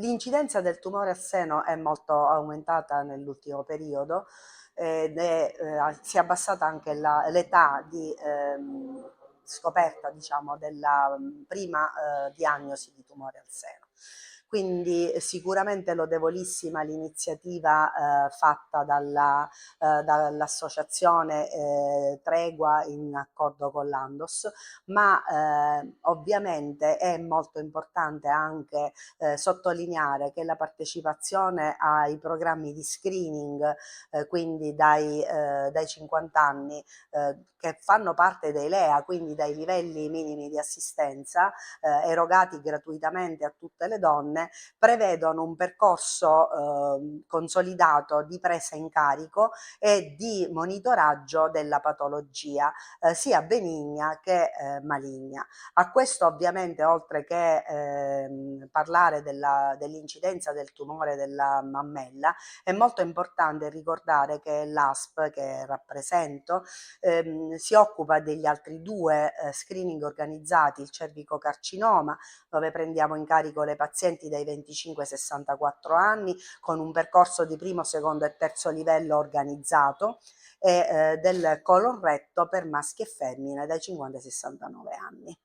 L'incidenza del tumore al seno è molto aumentata nell'ultimo periodo ed si è abbassata anche l'età di scoperta, diciamo, della prima diagnosi di tumore al seno. Quindi sicuramente lodevolissima l'iniziativa fatta dall'associazione Tregua in accordo con l'Andos, ma ovviamente è molto importante anche sottolineare che la partecipazione ai programmi di screening, quindi dai 50 anni, che fanno parte dei LEA, quindi dai livelli minimi di assistenza, erogati gratuitamente a tutte le donne, prevedono un percorso consolidato di presa in carico e di monitoraggio della patologia, sia benigna che maligna. A questo ovviamente, oltre che parlare dell'incidenza del tumore della mammella, è molto importante ricordare che l'ASP, che rappresento, si occupa degli altri due screening organizzati, il cervicocarcinoma, dove prendiamo in carico le pazienti dai 25 ai 64 anni con un percorso di primo, secondo e terzo livello organizzato, e del colon retto per maschi e femmine dai 50 ai 69 anni.